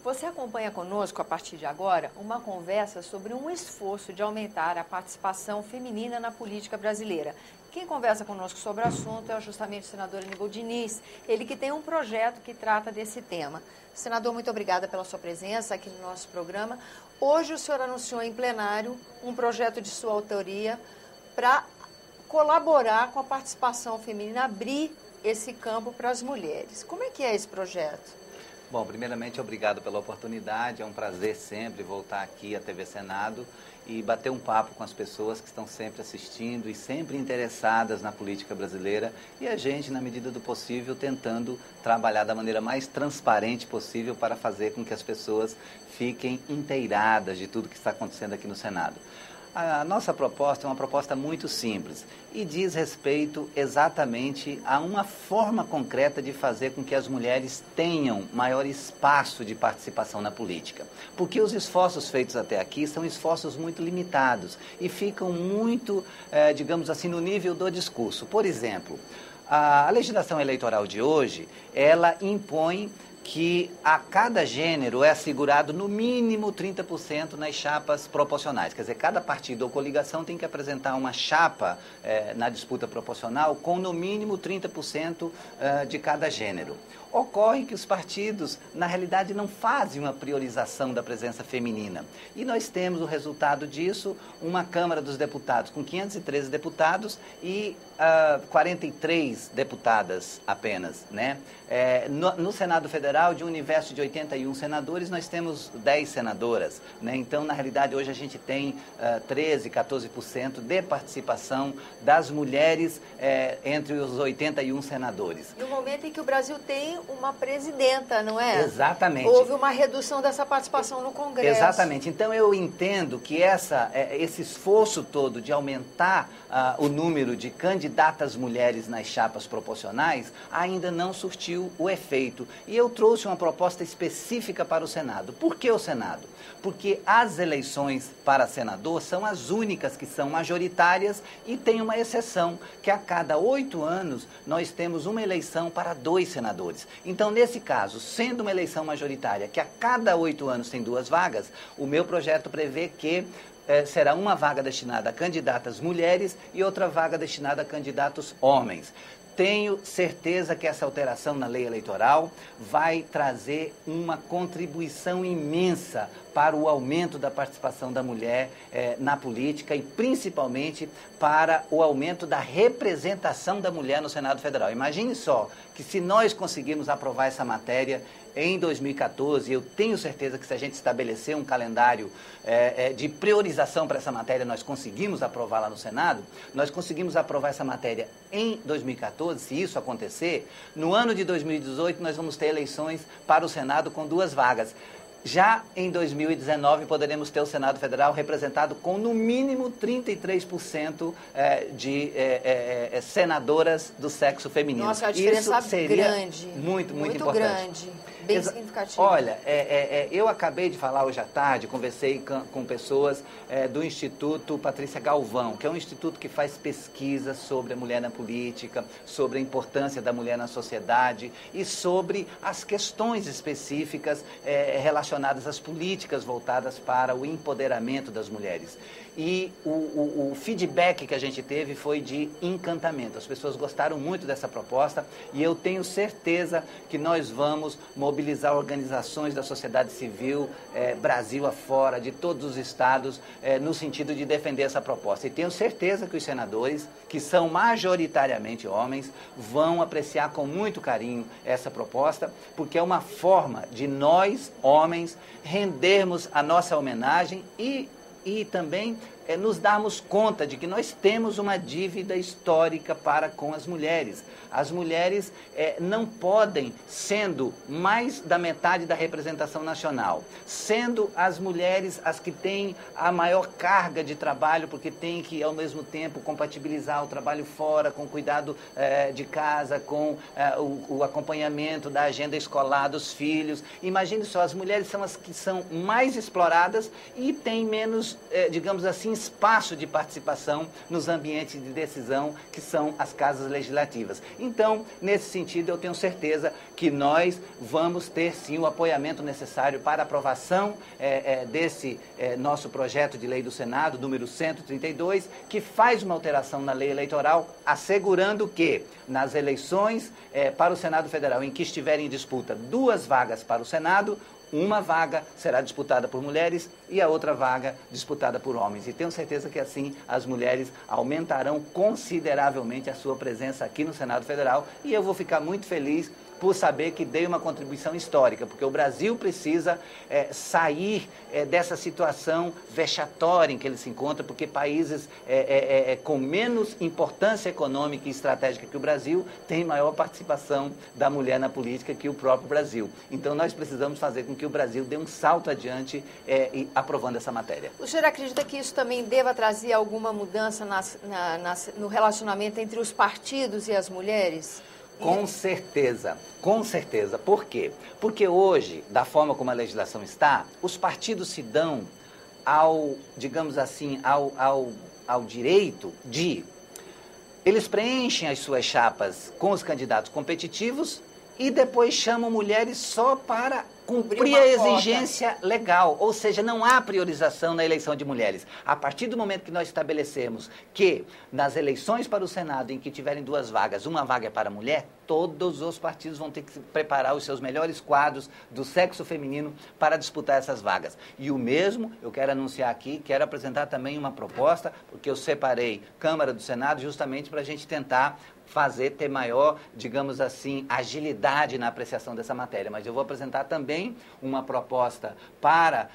Você acompanha conosco, a partir de agora, uma conversa sobre um esforço de aumentar a participação feminina na política brasileira. Quem conversa conosco sobre o assunto é justamente o senador Aníbal Diniz, ele que tem um projeto que trata desse tema. Senador, muito obrigada pela sua presença aqui no nosso programa. Hoje o senhor anunciou em plenário um projeto de sua autoria para colaborar com a participação feminina, abrir esse campo para as mulheres. Como é que é esse projeto? Bom, primeiramente, obrigado pela oportunidade. É um prazer sempre voltar aqui à TV Senado e bater um papo com as pessoas que estão sempre assistindo e sempre interessadas na política brasileira e a gente, na medida do possível, tentando trabalhar da maneira mais transparente possível para fazer com que as pessoas fiquem inteiradas de tudo que está acontecendo aqui no Senado. A nossa proposta é uma proposta muito simples e diz respeito exatamente a uma forma concreta de fazer com que as mulheres tenham maior espaço de participação na política. Porque os esforços feitos até aqui são esforços muito limitados e ficam muito, digamos assim, no nível do discurso. Por exemplo, a legislação eleitoral de hoje, ela impõe que a cada gênero é assegurado no mínimo 30% nas chapas proporcionais. Quer dizer, cada partido ou coligação tem que apresentar uma chapa na disputa proporcional com no mínimo 30% de cada gênero. Ocorre que os partidos, na realidade, não fazem uma priorização da presença feminina. E nós temos o resultado disso, uma Câmara dos Deputados com 513 deputados e 43 deputadas apenas, né? No Senado Federal, de um universo de 81 senadores, nós temos 10 senadoras, né? Então, na realidade, hoje a gente tem 13, 14% de participação das mulheres entre os 81 senadores. No momento em que o Brasil tem uma presidenta, não é? Exatamente. Houve uma redução dessa participação no Congresso. Exatamente. Então, eu entendo que esse esforço todo de aumentar o número de candidatas mulheres nas chapas proporcionais ainda não surtiu o efeito. E eu trouxe uma proposta específica para o Senado. Por que o Senado? Porque as eleições para senador são as únicas que são majoritárias e tem uma exceção, que a cada 8 anos nós temos uma eleição para 2 senadores. Então, nesse caso, sendo uma eleição majoritária, que a cada 8 anos tem 2 vagas, o meu projeto prevê que será uma vaga destinada a candidatas mulheres e outra vaga destinada a candidatos homens. Tenho certeza que essa alteração na lei eleitoral vai trazer uma contribuição imensa para o aumento da participação da mulher na política e principalmente para o aumento da representação da mulher no Senado Federal. Imagine só que se nós conseguirmos aprovar essa matéria em 2014, eu tenho certeza que se a gente estabelecer um calendário de priorização para essa matéria, nós conseguimos aprovar lá no Senado, nós conseguimos aprovar essa matéria em 2014, se isso acontecer, no ano de 2018 nós vamos ter eleições para o Senado com 2 vagas. Já em 2019, poderemos ter o Senado Federal representado com, no mínimo, 33% de senadoras do sexo feminino. Nossa, a diferença isso seria grande. Muito importante. Muito grande. Bem significativo. Olha, eu acabei de falar hoje à tarde, conversei com pessoas do Instituto Patrícia Galvão, que é um instituto que faz pesquisa sobre a mulher na política, sobre a importância da mulher na sociedade e sobre as questões específicas relacionadas às políticas voltadas para o empoderamento das mulheres. E o feedback que a gente teve foi de encantamento. As pessoas gostaram muito dessa proposta e eu tenho certeza que nós vamos mobilizar organizações da sociedade civil, Brasil afora, de todos os estados, no sentido de defender essa proposta. E tenho certeza que os senadores, que são majoritariamente homens, vão apreciar com muito carinho essa proposta, porque é uma forma de nós, homens, rendermos a nossa homenagem e também nos darmos conta de que nós temos uma dívida histórica para com as mulheres. As mulheres não podem, sendo mais da metade da representação nacional, sendo as mulheres as que têm a maior carga de trabalho, porque têm que, ao mesmo tempo, compatibilizar o trabalho fora, com o cuidado de casa, com o acompanhamento da agenda escolar dos filhos. Imagine só, as mulheres são as que são mais exploradas e têm menos, digamos assim, espaço de participação nos ambientes de decisão que são as casas legislativas. Então, nesse sentido, eu tenho certeza que nós vamos ter sim o apoiamento necessário para a aprovação desse nosso projeto de lei do Senado, número 132, que faz uma alteração na lei eleitoral, assegurando que nas eleições para o Senado Federal, em que estiverem em disputa 2 vagas para o Senado, uma vaga será disputada por mulheres e a outra vaga disputada por homens. E tenho certeza que assim as mulheres aumentarão consideravelmente a sua presença aqui no Senado Federal, e eu vou ficar muito feliz por saber que dei uma contribuição histórica, porque o Brasil precisa sair dessa situação vexatória em que ele se encontra, porque países com menos importância econômica e estratégica que o Brasil têm maior participação da mulher na política que o próprio Brasil. Então nós precisamos fazer com que o Brasil dê um salto adiante aprovando essa matéria. O senhor acredita que isso também deva trazer alguma mudança no relacionamento entre os partidos e as mulheres? Com certeza, com certeza. Por quê? Porque hoje, da forma como a legislação está, os partidos se dão digamos assim, ao direito de... Eles preenchem as suas chapas com os candidatos competitivos e depois chamam mulheres só para cumprir a exigência legal, ou seja, não há priorização na eleição de mulheres. A partir do momento que nós estabelecemos que nas eleições para o Senado, em que tiverem 2 vagas, uma vaga é para mulher, todos os partidos vão ter que preparar os seus melhores quadros do sexo feminino para disputar essas vagas. E o mesmo, eu quero anunciar aqui, quero apresentar também uma proposta, porque eu separei Câmara do Senado justamente para a gente tentar ter maior, digamos assim, agilidade na apreciação dessa matéria. Mas eu vou apresentar também uma proposta para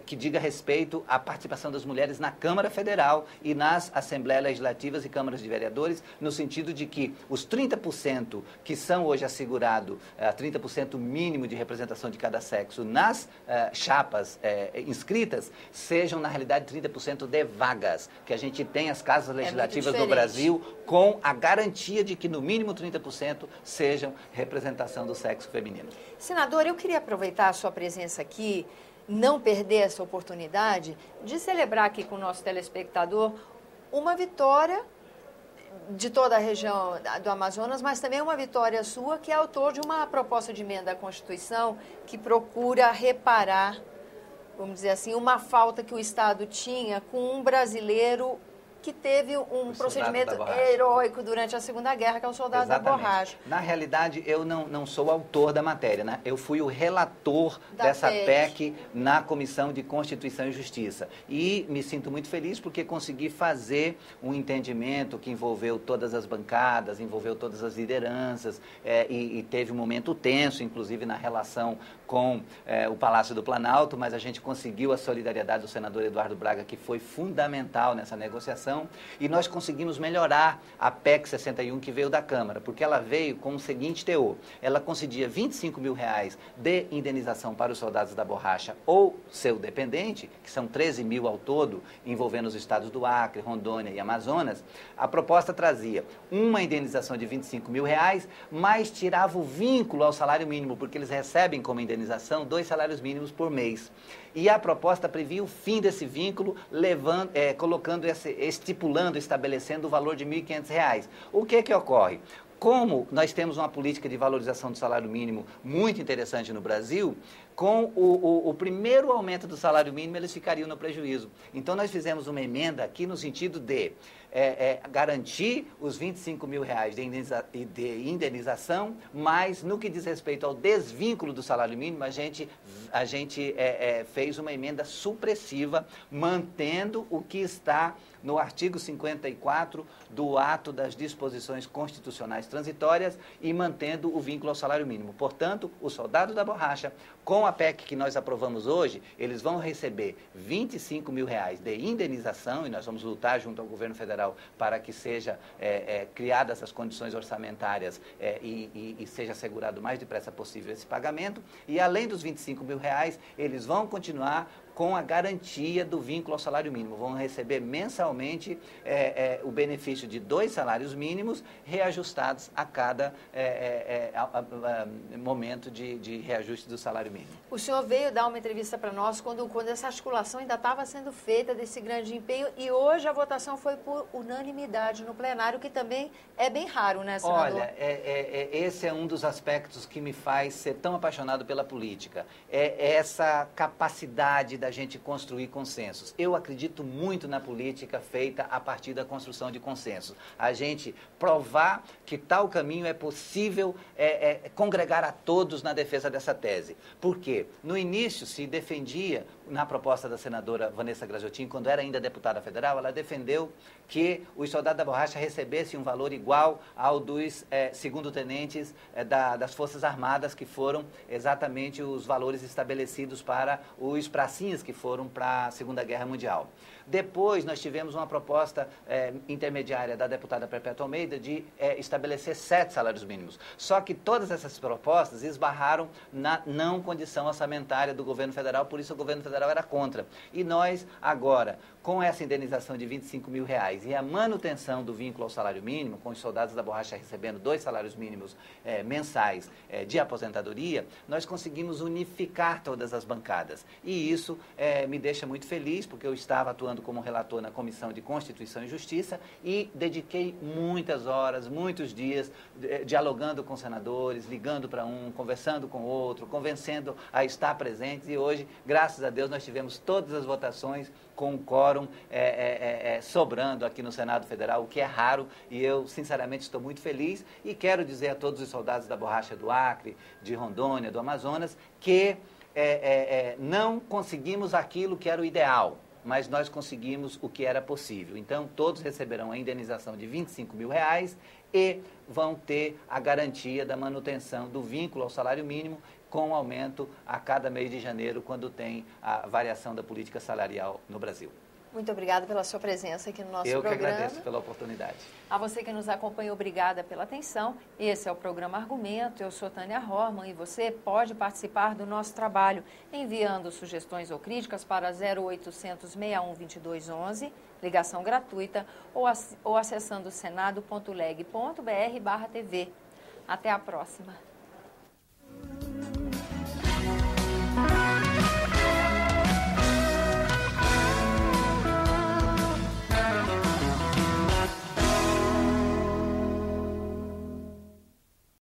que diga respeito à participação das mulheres na Câmara Federal e nas Assembleias Legislativas e Câmaras de Vereadores, no sentido de que os 30% que são hoje assegurados, 30% mínimo de representação de cada sexo nas chapas inscritas, sejam, na realidade, 30% de vagas, que a gente tem as casas legislativas do Brasil com a garantia de que no mínimo 30% sejam representação do sexo feminino. Senador, eu queria aproveitar a sua presença aqui, não perder essa oportunidade de celebrar aqui com o nosso telespectador uma vitória de toda a região do Amazonas, mas também uma vitória sua, que é autor de uma proposta de emenda à Constituição que procura reparar, vamos dizer assim, uma falta que o Estado tinha com um brasileiro que teve um procedimento heróico durante a Segunda Guerra, que é o soldado da borracha. Na realidade, eu não sou autor da matéria, né? Eu fui o relator dessa PEC na Comissão de Constituição e Justiça. E me sinto muito feliz porque consegui fazer um entendimento que envolveu todas as bancadas, envolveu todas as lideranças, e teve um momento tenso, inclusive na relação com o Palácio do Planalto, mas a gente conseguiu a solidariedade do senador Eduardo Braga, que foi fundamental nessa negociação, e nós conseguimos melhorar a PEC 61 que veio da Câmara, porque ela veio com o seguinte teor: ela concedia R$25 mil de indenização para os soldados da borracha ou seu dependente, que são 13 mil ao todo, envolvendo os estados do Acre, Rondônia e Amazonas. A proposta trazia uma indenização de R$25 mil, mas tirava o vínculo ao salário mínimo, porque eles recebem como indenização 2 salários mínimos por mês. E a proposta previa o fim desse vínculo, estipulando, estabelecendo o valor de R$ 1.500. O que ocorre? Como nós temos uma política de valorização do salário mínimo muito interessante no Brasil, com o primeiro aumento do salário mínimo, eles ficariam no prejuízo. Então, nós fizemos uma emenda aqui no sentido de garantir os R$25 mil de indenização, mas no que diz respeito ao desvínculo do salário mínimo, a gente fez uma emenda supressiva, mantendo o que está no artigo 54 do ato das disposições constitucionais transitórias e mantendo o vínculo ao salário mínimo. Portanto, o soldado da borracha, com a PEC que nós aprovamos hoje, eles vão receber R$25 mil de indenização, e nós vamos lutar junto ao governo federal para que seja criadas as condições orçamentárias e seja assegurado o mais depressa possível esse pagamento. E além dos R$25 mil, eles vão continuar com a garantia do vínculo ao salário mínimo. Vão receber mensalmente o benefício de 2 salários mínimos reajustados a cada momento de reajuste do salário mínimo. O senhor veio dar uma entrevista para nós quando essa articulação ainda estava sendo feita desse grande empenho e hoje a votação foi por unanimidade no plenário, que também é bem raro, né, senador? Olha, esse é um dos aspectos que me faz ser tão apaixonado pela política. É essa capacidade da gente construir consensos. Eu acredito muito na política feita a partir da construção de consensos. A gente provar que tal caminho é possível congregar a todos na defesa dessa tese. Por quê? No início se defendia, na proposta da senadora Vanessa Graziotin, quando era ainda deputada federal, ela defendeu que os soldados da borracha recebessem um valor igual ao dos segundo-tenentes das Forças Armadas, que foram exatamente os valores estabelecidos para os pracinhas que foram para a Segunda Guerra Mundial. Depois, nós tivemos uma proposta intermediária da deputada Perpétua Almeida de estabelecer 7 salários mínimos. Só que todas essas propostas esbarraram na não condição orçamentária do governo federal, por isso o governo federal era contra. E nós, agora, com essa indenização de R$25 mil e a manutenção do vínculo ao salário mínimo, com os soldados da borracha recebendo 2 salários mínimos mensais de aposentadoria, nós conseguimos unificar todas as bancadas. E isso me deixa muito feliz, porque eu estava atuando como relator na Comissão de Constituição e Justiça e dediquei muitas horas, muitos dias, dialogando com senadores, ligando para um, conversando com outro, convencendo a estar presentes. E hoje, graças a Deus, nós tivemos todas as votações com o quórum sobrando aqui no Senado Federal, o que é raro, e eu, sinceramente, estou muito feliz e quero dizer a todos os soldados da borracha do Acre, de Rondônia, do Amazonas, que não conseguimos aquilo que era o ideal, mas nós conseguimos o que era possível. Então, todos receberão a indenização de R$25 mil e vão ter a garantia da manutenção do vínculo ao salário mínimo, com aumento a cada mês de janeiro, quando tem a variação da política salarial no Brasil. Muito obrigada pela sua presença aqui no nosso programa. Eu que agradeço pela oportunidade. A você que nos acompanha, obrigada pela atenção. Esse é o programa Argumento. Eu sou Tânia Horman e você pode participar do nosso trabalho enviando sugestões ou críticas para 0800 61 2211, ligação gratuita, ou acessando senado.leg.br/TV. Até a próxima.